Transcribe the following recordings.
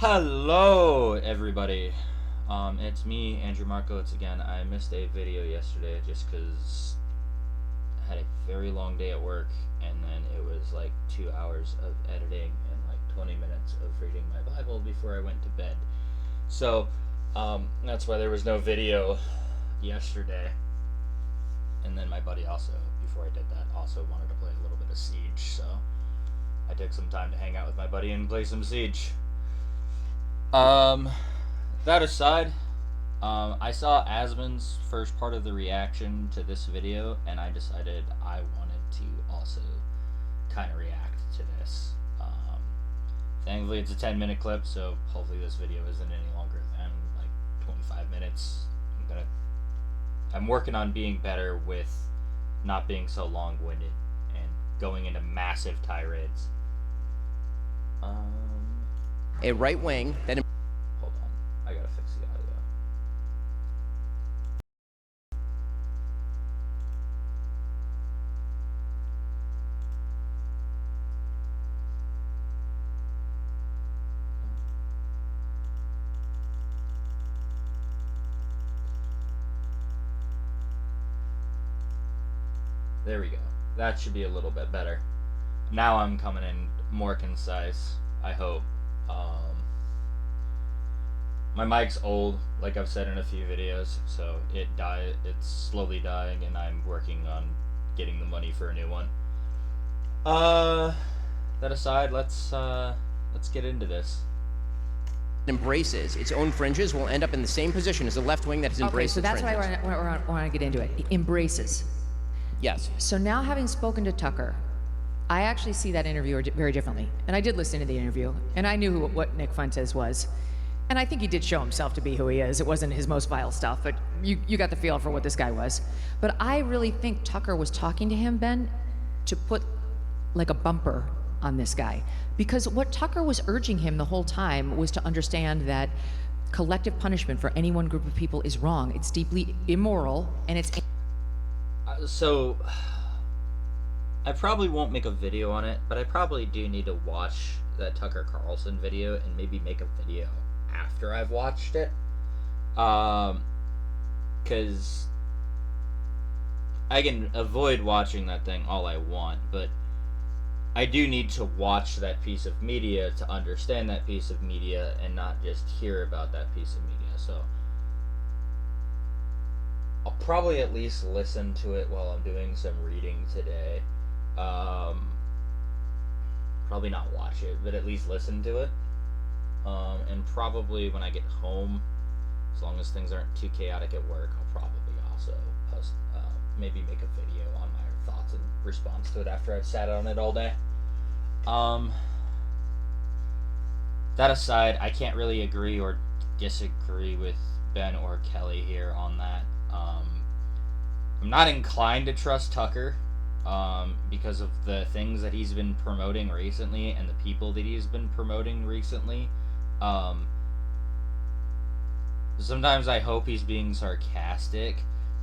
Hello, everybody. It's me, Andrew Markowitz again. I missed a video yesterday just because I had a very long day at work, and then it was like 2 hours of editing and like 20 minutes of reading my Bible before I went to bed. So, that's why there was no video yesterday. And then my buddy also, before I did that, also wanted to play a little bit of Siege, so I took some time to hang out with my buddy and play some Siege. That aside, I saw Asmon's first part of the reaction to this video, and I decided I wanted to also kind of react to this. Thankfully, it's a 10-minute clip, so hopefully this video isn't any longer than like 25 minutes. I'm working on being better with not being so long-winded and going into massive tirades. A right wing that. Hold on, I gotta fix the audio. There we go. That should be a little bit better. Now I'm coming in more concise, I hope. My mic's old, like I've said in a few videos, so it's slowly dying, and I'm working on getting the money for a new one. That aside, let's get into this. Embraces its own fringes will end up in the same position as the left wing that has embraced so that's its fringes. why I want to get into it. Embraces. Yes. So now, having spoken to Tucker, I actually see that interview very differently. And I did listen to the interview, and I knew what Nick Fuentes was. And I think he did show himself to be who he is. It wasn't his most vile stuff, but you got the feel for what this guy was. But I really think Tucker was talking to him, Ben, to put like a bumper on this guy. Because what Tucker was urging him the whole time was to understand that collective punishment for any one group of people is wrong. It's deeply immoral, and it's... So, I probably won't make a video on it, but I probably do need to watch that Tucker Carlson video and maybe make a video after I've watched it. Because I can avoid watching that thing all I want, but I do need to watch that piece of media to understand that piece of media and not just hear about that piece of media. So I'll probably at least listen to it while I'm doing some reading today. Probably not watch it, but at least listen to it. And probably when I get home, as long as things aren't too chaotic at work, I'll probably also post, maybe make a video on my thoughts and response to it after I've sat on it all day. That aside, I can't really agree or disagree with Ben or Kelly here on that. I'm not inclined to trust Tucker because of the things that he's been promoting recently and the people that he's been promoting recently. Sometimes I hope he's being sarcastic,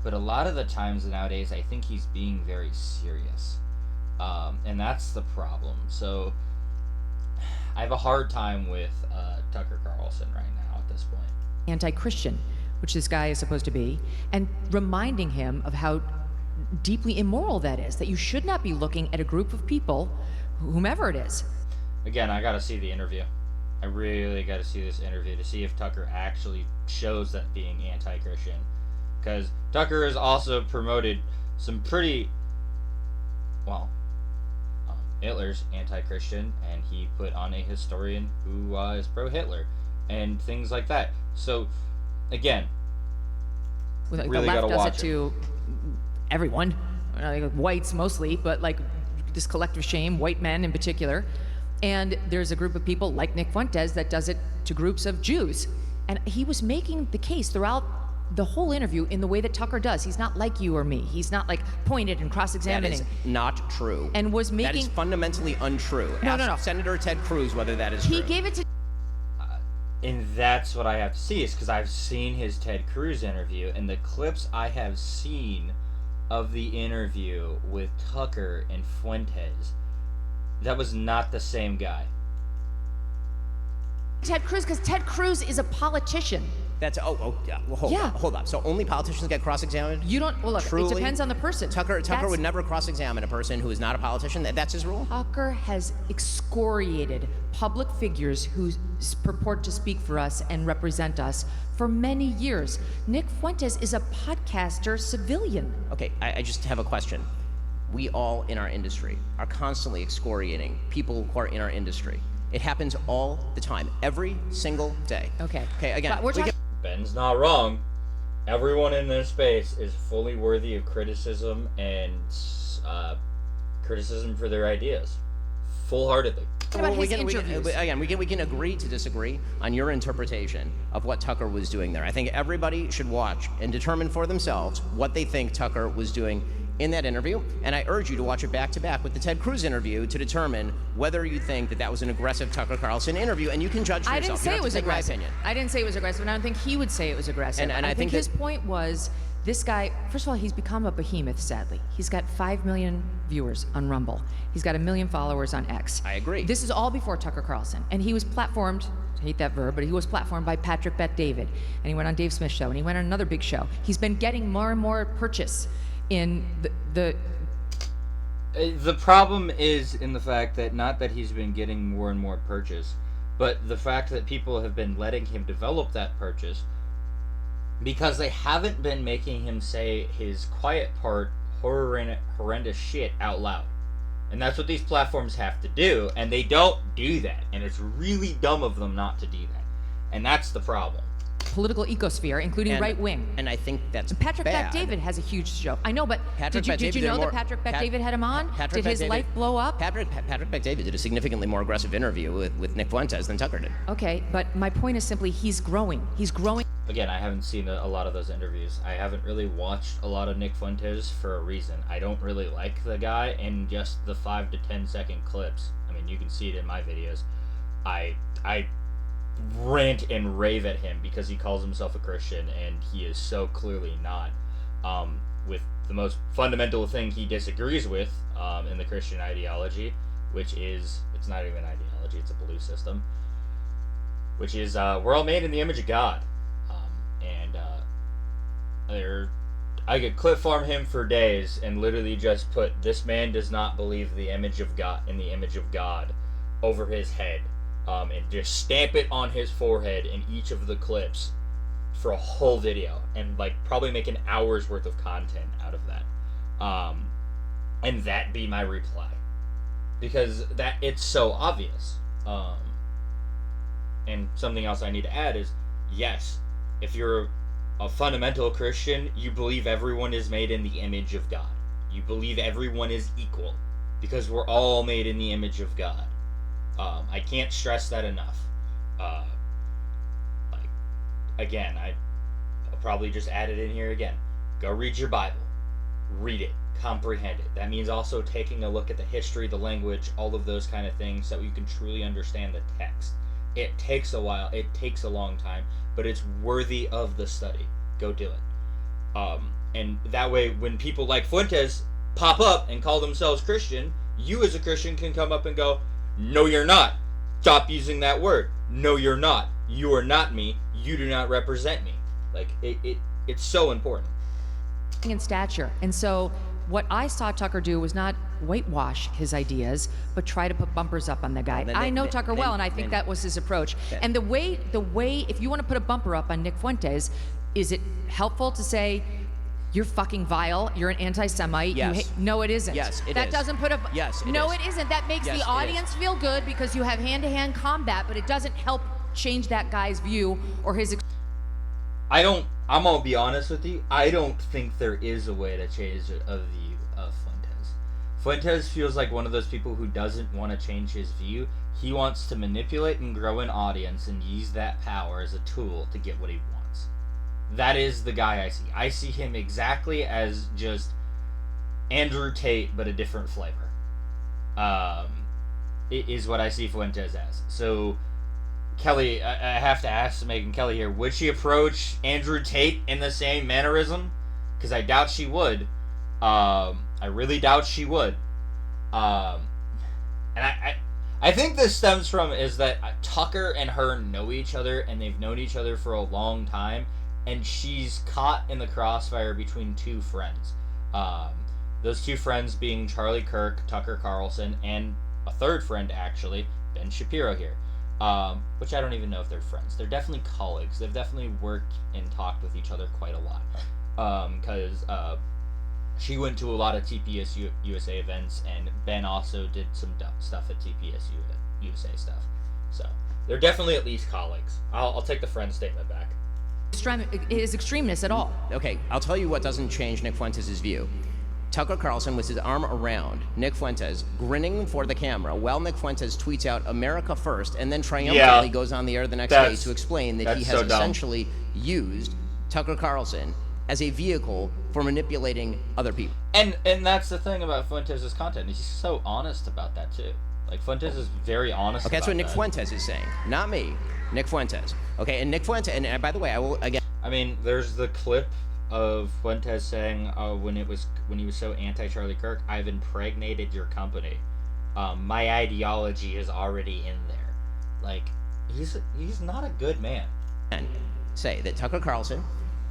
but a lot of the times nowadays I think he's being very serious. And that's the problem. So I have a hard time with Tucker Carlson right now at this point. Anti-Christian, which this guy is supposed to be, and reminding him of how deeply immoral that is, that you should not be looking at a group of people, whomever it is. Again, I gotta see the interview. I really gotta see this interview to see if Tucker actually shows that being anti-Christian. Because Tucker has also promoted some pretty, well, Hitler's anti-Christian, and he put on a historian who is pro-Hitler, and things like that. So, again, The really left gotta does watch it to everyone, whites mostly, but like this collective shame, white men in particular. And there's a group of people like Nick Fuentes that does it to groups of Jews. And he was making the case throughout the whole interview in the way that Tucker does. He's not like you or me. He's not like pointed and cross-examining. That is not true. And was making... That is fundamentally untrue. No. Senator Ted Cruz whether that is true. He gave it to... And that's what I have to see, is because I've seen his Ted Cruz interview, and the clips I have seen of the interview with Tucker and Fuentes, that was not the same guy. Ted Cruz because Ted Cruz is a politician. That's yeah. Well, hold up. So only politicians get cross-examined? You don't. Well, look, Truly? it depends on the person. Tucker would never cross-examine a person who is not a politician. That's his rule. Tucker has excoriated public figures who purport to speak for us and represent us for many years. Nick Fuentes is a podcaster civilian. Okay, I just have a question. We all in our industry are constantly excoriating people who are in our industry. It happens all the time, every single day. Okay. Okay, again, Ben's not wrong. Everyone in this space is fully worthy of criticism and criticism for their ideas, full-heartedly. We can agree to disagree on your interpretation of what Tucker was doing there. I think everybody should watch and determine for themselves what they think Tucker was doing in that interview, and I urge you to watch it back-to-back with the Ted Cruz interview to determine whether you think that was an aggressive Tucker Carlson interview, and you can judge for yourself. I didn't say it was aggressive. I didn't say it was aggressive, and I don't think he would say it was aggressive. And I think his point was, this guy, first of all, he's become a behemoth, sadly. He's got 5 million viewers on Rumble. He's got 1 million followers on X. I agree. This is all before Tucker Carlson, and he was platformed, I hate that verb, but he was platformed by Patrick Bet-David, and he went on Dave Smith's show, and he went on another big show. He's been getting more and more purchase in the problem is in the fact that not that he's been getting more and more purchase, but the fact that people have been letting him develop that purchase because they haven't been making him say his quiet part horrendous shit out loud. And that's what these platforms have to do, and they don't do that, and it's really dumb of them not to do that. And that's the problem. Political ecosphere, including right wing. And I think that's Patrick bad. Bet-David has a huge show. I know, but did you know that Patrick Bet-David had him on? Did his life blow up? Patrick Bet-David did a significantly more aggressive interview with Nick Fuentes than Tucker did. Okay, but my point is simply he's growing. He's growing. Again, I haven't seen a lot of those interviews. I haven't really watched a lot of Nick Fuentes for a reason. I don't really like the guy, and just the 5 to 10 second clips. I mean, you can see it in my videos. I rant and rave at him because he calls himself a Christian, and he is so clearly not. With the most fundamental thing he disagrees with in the Christian ideology, which is, it's not even an ideology, it's a belief system, which is we're all made in the image of God. I could clip farm him for days and literally just put, this man does not believe the image of God in the image of God over his head. And just stamp it on his forehead in each of the clips for a whole video, and probably make an hour's worth of content out of that, and that be my reply, because that it's so obvious. And something else I need to add is, yes, if you're a fundamental Christian, you believe everyone is made in the image of God. You believe everyone is equal, because we're all made in the image of God. I can't stress that enough. Again, I'll probably just add it in here again. Go read your Bible. Read it. Comprehend it. That means also taking a look at the history, the language, all of those kind of things, so you can truly understand the text. It takes a while. It takes a long time, but it's worthy of the study. Go do it. And that way, when people like Fuentes pop up and call themselves Christian, you as a Christian can come up and go, no, you're not. Stop using that word. No, you're not. You are not me. You do not represent me. It's so important. In stature. And so what I saw Tucker do was not whitewash his ideas, but try to put bumpers up on the guy. I know Tucker well, and I think that was his approach. And the way, if you want to put a bumper up on Nick Fuentes, is it helpful to say, you're fucking vile, you're an anti-Semite? Yes. No, it isn't. Yes, it is. That doesn't put a... Yes, it No, is. it isn't. That makes the audience feel good because you have hand-to-hand combat, but it doesn't help change that guy's view or his... I'm gonna be honest with you, I don't think there is a way to change a view of Fuentes. Fuentes feels like one of those people who doesn't want to change his view. He wants to manipulate and grow an audience and use that power as a tool to get what he wants. That is the guy I see. I see him exactly as just Andrew Tate, but a different flavor. It is what I see Fuentes as. So, Kelly, I have to ask Megan Kelly here, would she approach Andrew Tate in the same mannerism? Because I doubt she would. I really doubt she would. And I think this stems from is that Tucker and her know each other, and they've known each other for a long time, and she's caught in the crossfire between two friends. Those two friends being Charlie Kirk, Tucker Carlson, and a third friend, actually, Ben Shapiro here. Which I don't even know if they're friends. They're definitely colleagues. They've definitely worked and talked with each other quite a lot. Because she went to a lot of TPS USA events, and Ben also did some stuff at TPS USA stuff. So they're definitely at least colleagues. I'll take the friend statement back. His extremeness at all. Okay, I'll tell you what doesn't change Nick Fuentes' view. Tucker Carlson with his arm around Nick Fuentes, grinning for the camera, while Nick Fuentes tweets out "America first," and then triumphantly goes on the air the next day to explain that he has essentially used Tucker Carlson as a vehicle for manipulating other people. And that's the thing about Fuentes' content. He's so honest about that too. Like, Fuentes is very honest. Okay, that's about what Nick Fuentes is saying, not me. Nick Fuentes. Okay, and Nick Fuentes. And by the way, I will again. I mean, there's the clip of Fuentes saying, when he was so anti-Charlie Kirk, "I've impregnated your company. My ideology is already in there." Like, he's not a good man. And say that Tucker Carlson,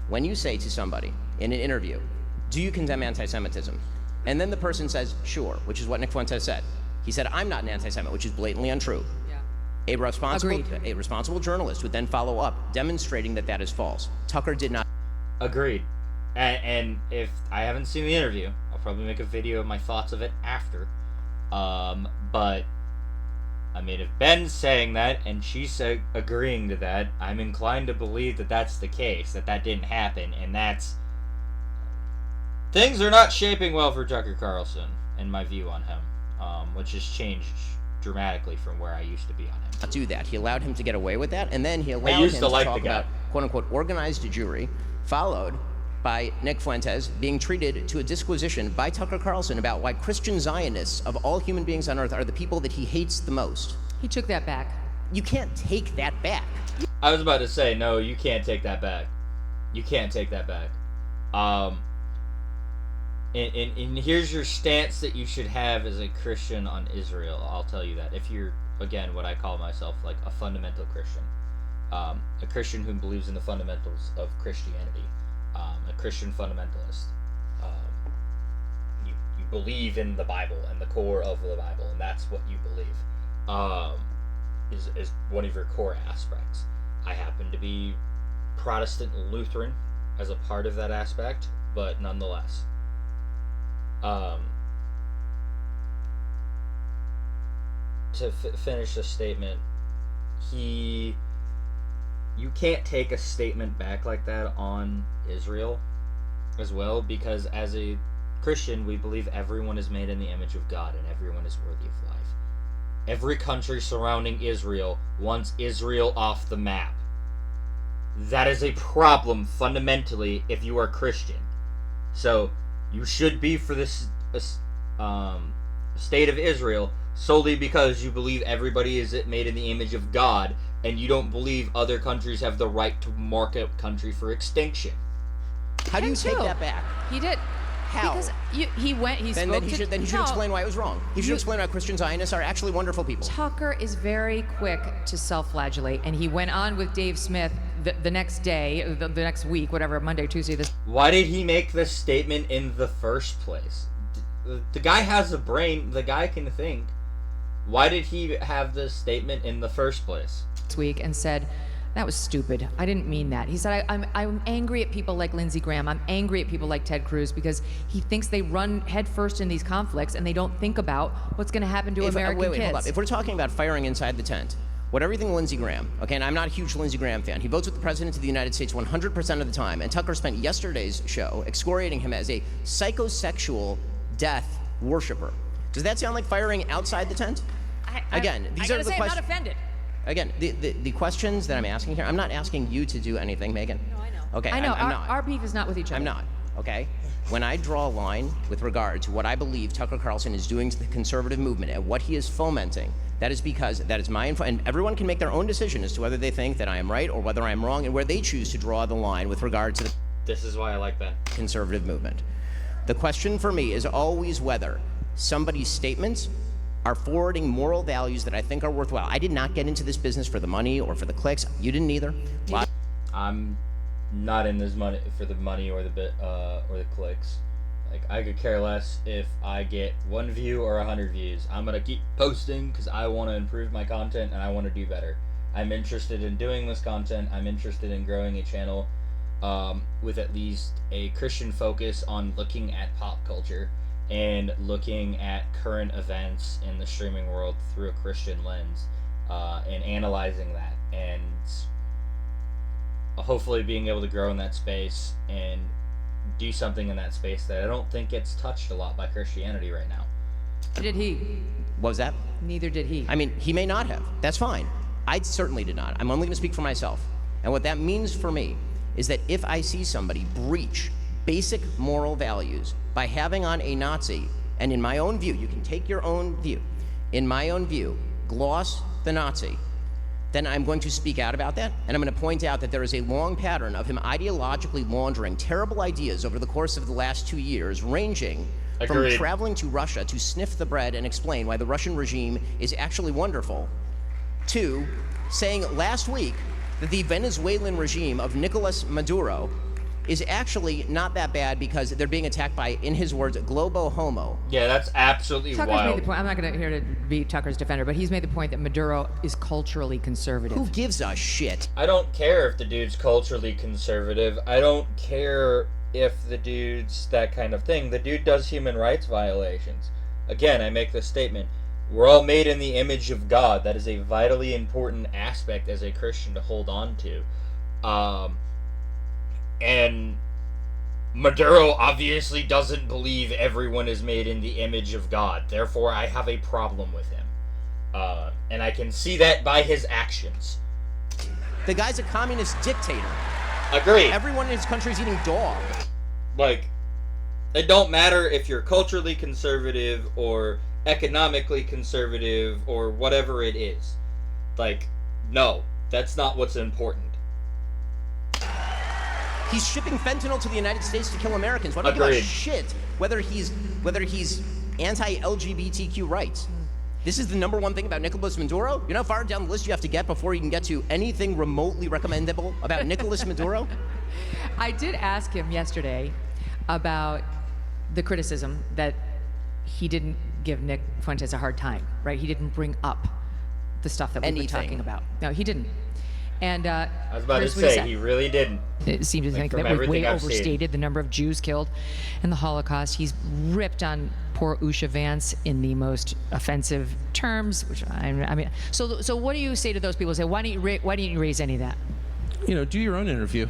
when you say to somebody in an interview, "Do you condemn anti-Semitism?" and then the person says, "Sure," which is what Nick Fuentes said. He said, "I'm not an anti-Semite," which is blatantly untrue. Yeah. A responsible journalist would then follow up, demonstrating that that is false. Tucker did not. Agreed. And if I haven't seen the interview, I'll probably make a video of my thoughts of it after. But I mean, if Ben's saying that and she's agreeing to that, I'm inclined to believe that that's the case, that didn't happen, and that's... Things are not shaping well for Tucker Carlson, in my view on him, which has changed dramatically from where I used to be on him. Do that. He allowed him to get away with that, and then he allowed him to talk about quote-unquote organized jury, followed by Nick Fuentes being treated to a disquisition by Tucker Carlson about why Christian Zionists of all human beings on earth are the people that he hates the most. He took that back. You can't take that back. I was about to say, no, you can't take that back. You can't take that back. And here's your stance that you should have as a Christian on Israel. I'll tell you that. If you're, again, what I call myself, like a fundamental Christian. A Christian who believes in the fundamentals of Christianity. A Christian fundamentalist. You believe in the Bible and the core of the Bible, and that's what you believe. Is one of your core aspects. I happen to be Protestant Lutheran as a part of that aspect, but nonetheless. To finish the statement, you can't take a statement back like that on Israel as well, because as a Christian, we believe everyone is made in the image of God and everyone is worthy of life. Every country surrounding Israel wants Israel off the map. That is a problem fundamentally if you are Christian. So you should be for this state of Israel solely because you believe everybody is made in the image of God, and you don't believe other countries have the right to mark a country for extinction. How do you take that back? He did. How? Because then he should explain why it was wrong. He should explain why Christian Zionists are actually wonderful people. Tucker is very quick to self-flagellate, and he went on with Dave Smith the next day, the next week, whatever, Monday, Tuesday. Why did he make this statement in the first place? The guy has a brain. The guy can think. Why did he have this statement in the first place? This week and said, "That was stupid. I didn't mean that." He said, I'm angry at people like Lindsey Graham. I'm angry at people like Ted Cruz because he thinks they run headfirst in these conflicts and they don't think about what's going to happen to American kids. Hold up. If we're talking about firing inside the tent, everything Lindsey Graham, okay, and I'm not a huge Lindsey Graham fan. He votes with the President of the United States 100% of the time, and Tucker spent yesterday's show excoriating him as a psychosexual death worshiper. Does that sound like firing outside the tent? Again, these are the questions. I'm not offended. Again, the questions that I'm asking here, I'm not asking you to do anything, Megan. No, I know. Okay, I know. I'm not. Our beef is not with each other. I'm not, okay? When I draw a line with regard to what I believe Tucker Carlson is doing to the conservative movement and what he is fomenting, that is because that is my info, and everyone can make their own decision as to whether they think that I am right or whether I am wrong and where they choose to draw the line with regard to the This is why I like Ben. conservative movement. The question for me is always whether somebody's statements are forwarding moral values that I think are worthwhile. I did not get into this business for the money or for the clicks. You didn't either. I'm not in this money for the money or the or the clicks. Like, I could care less if I get 1 view or 100 views. I'm gonna keep posting because I want to improve my content and I want to do better. I'm interested in doing this content. I'm interested in growing a channel with at least a Christian focus on looking at pop culture and looking at current events in the streaming world through a Christian lens, and analyzing that, and hopefully being able to grow in that space and do something in that space that I don't think gets touched a lot by Christianity right now. Did he? What was that? Neither did he. I mean, he may not have. That's fine. I certainly did not. I'm only going to speak for myself. And what that means for me is that if I see somebody breach basic moral values by having on a Nazi, and in my own view, you can take your own view, in my own view, gloss the Nazi, then I'm going to speak out about that, and I'm going to point out that there is a long pattern of him ideologically laundering terrible ideas over the course of the last 2 years, ranging from traveling to Russia to sniff the bread and explain why the Russian regime is actually wonderful, to saying last week that the Venezuelan regime of Nicolas Maduro is actually not that bad because they're being attacked by, in his words, globo homo. Yeah, that's absolutely Tucker's wild. made the point. I'm not going to here to be Tucker's defender, but he's made the point that Maduro is culturally conservative. Who gives a shit? I don't care if the dude's culturally conservative. I don't care if the dude's that kind of thing. The dude does human rights violations. Again, I make this statement. We're all made in the image of God. That is a vitally important aspect as a Christian to hold on to. And Maduro obviously doesn't believe everyone is made in the image of God. Therefore, I have a problem with him. And I can see that by his actions. The guy's a communist dictator. Agreed. Everyone in his country is eating dog. Like, it don't matter if you're culturally conservative or economically conservative or whatever it is. Like, no, that's not what's important. He's shipping fentanyl to the United States to kill Americans. Why don't you give a shit whether he's anti-LGBTQ rights? This is the number one thing about Nicolas Maduro. You know how far down the list you have to get before you can get to anything remotely recommendable about Nicolas Maduro? I did ask him yesterday about the criticism that he didn't give Nick Fuentes a hard time, right? He didn't bring up the stuff that we've been talking about. No, he didn't. And I was about to say, he really didn't. It seemed to think that we way overstated the number of Jews killed in the Holocaust. He's ripped on poor Usha Vance in the most offensive terms. Which I mean, so what do you say to those people who say, why didn't you raise any of that? You know, do your own interview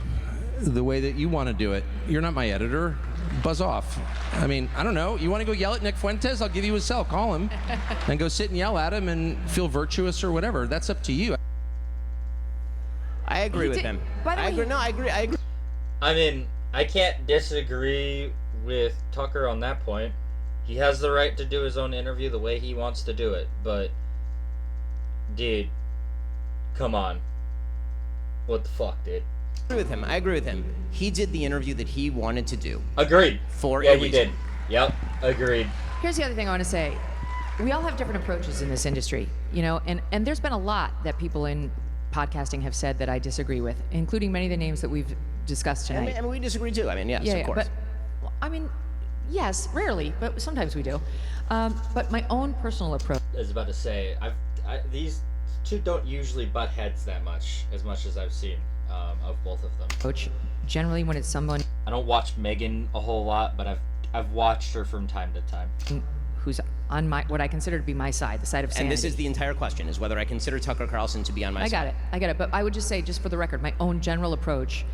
the way that you want to do it. You're not my editor. Buzz off. I mean, I don't know. You want to go yell at Nick Fuentes? I'll give you his cell. Call him and go sit and yell at him and feel virtuous or whatever. That's up to you. I agree with him. I agree. No, I agree. I mean, I can't disagree with Tucker on that point. He has the right to do his own interview the way he wants to do it. But, dude, come on. What the fuck, dude? I agree with him. He did the interview that he wanted to do. Agreed. Yeah, he did. Yep, agreed. Here's the other thing I want to say. We all have different approaches in this industry, you know, and there's been a lot that people in podcasting have said that I disagree with, including many of the names that we've discussed tonight. I mean, we disagree too. I mean, yes, of course. But, I mean, yes, rarely, but sometimes we do. But my own personal approach. I was about to say, these two don't usually butt heads that much as I've seen of both of them. Generally, when it's someone. I don't watch Megan a whole lot, but I've watched her from time to time. Who's on what I consider to be my side, the side of sanity. And this is the entire question, is whether I consider Tucker Carlson to be on my side. I got it. But I would just say, just for the record, my own general approach,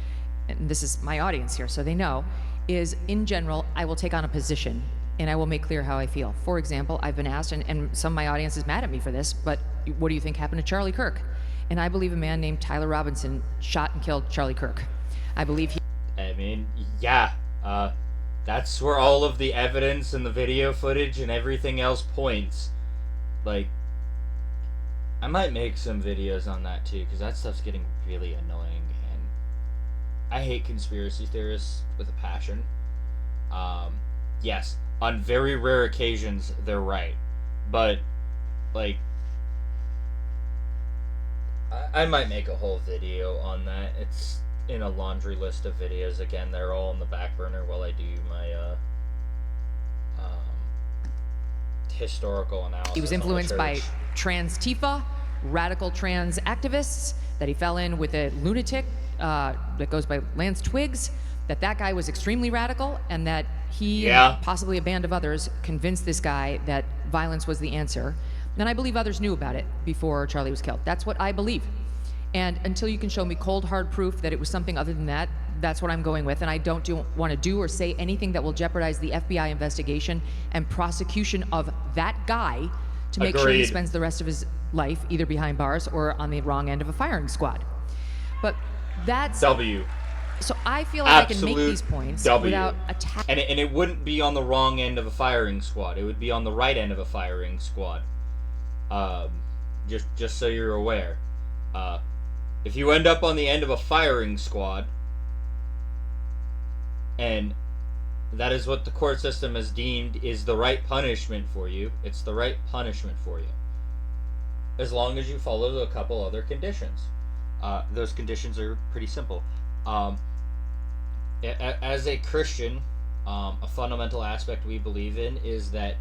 and this is my audience here, so they know, is in general, I will take on a position and I will make clear how I feel. For example, I've been asked, and some of my audience is mad at me for this, but what do you think happened to Charlie Kirk? And I believe a man named Tyler Robinson shot and killed Charlie Kirk. I believe he... I mean, yeah. That's where all of the evidence and the video footage and everything else points. Like, I might make some videos on that too, because that stuff's getting really annoying, and I hate conspiracy theorists with a passion. Yes, on very rare occasions, they're right. But like, I might make a whole video on that. It's in a laundry list of videos. Again, they're all on the back burner while I do my historical analysis. He was on the influenced by church. trans Tifa, radical trans activists, that he fell in with a lunatic that goes by Lance Twiggs, that guy was extremely radical, and that he and possibly a band of others convinced this guy that violence was the answer. And I believe others knew about it before Charlie was killed. That's what I believe. And until you can show me cold, hard proof that it was something other than that, that's what I'm going with. And I don't want to do or say anything that will jeopardize the FBI investigation and prosecution of that guy to make sure he spends the rest of his life either behind bars or on the wrong end of a firing squad. But that's... W. So I feel like I can make these points without attacking... And it wouldn't be on the wrong end of a firing squad. It would be on the right end of a firing squad. Just so you're aware. If you end up on the end of a firing squad, and that is what the court system has deemed is the right punishment for you, it's the right punishment for you. As long as you follow a couple other conditions. Those conditions are pretty simple. As a Christian, a fundamental aspect we believe in is that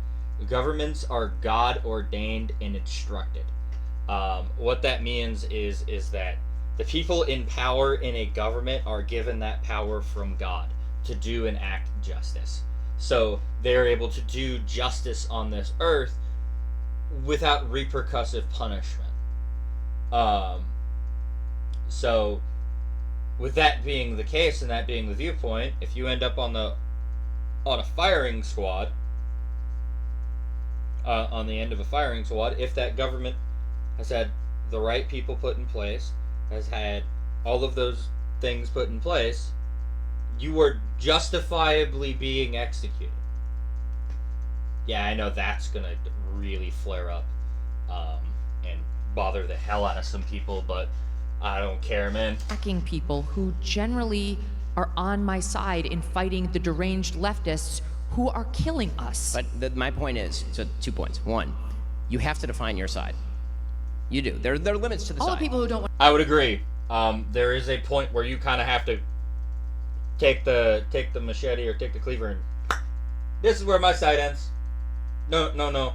governments are God ordained and instructed. What that means is that the people in power in a government are given that power from God to do and act justice. So they're able to do justice on this earth without repercussive punishment. So with that being the case and that being the viewpoint, if you end up on a firing squad, on the end of a firing squad, if that government has had the right people put in place, has had all of those things put in place, you are justifiably being executed. Yeah, I know that's gonna really flare up and bother the hell out of some people, but I don't care, man. Attacking people who generally are on my side in fighting the deranged leftists who are killing us. But my point is, so 2 points. One, you have to define your side. You do. There are limits to the All side. the people who don't want... I would agree. There is a point where you kind of have to take the machete or take the cleaver and this is where my side ends. No.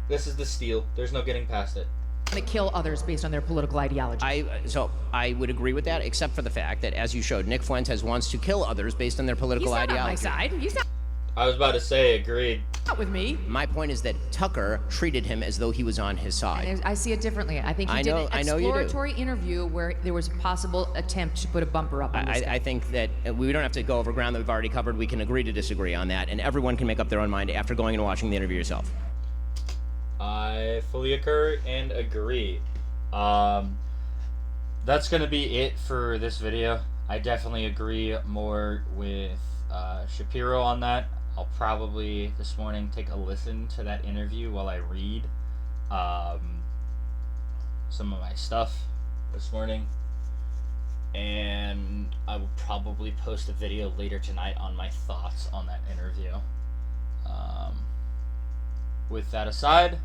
This is the steel. There's no getting past it. To kill others based on their political ideology. So I would agree with that, except for the fact that, as you showed, Nick Fuentes wants to kill others based on their political ideology. He's not on my side. He's not... I was about to say, agreed. Not with me. My point is that Tucker treated him as though he was on his side. And I see it differently. I think he did an exploratory interview where there was a possible attempt to put a bumper up on this guy. I think that we don't have to go over ground that we've already covered. We can agree to disagree on that, and everyone can make up their own mind after going and watching the interview yourself. I fully occur and agree. That's going to be it for this video. I definitely agree more with Shapiro on that. I'll probably this morning take a listen to that interview while I read some of my stuff this morning. And I will probably post a video later tonight on my thoughts on that interview. With that aside,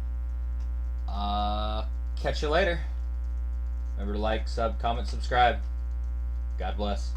catch you later. Remember to like, sub, comment, subscribe. God bless.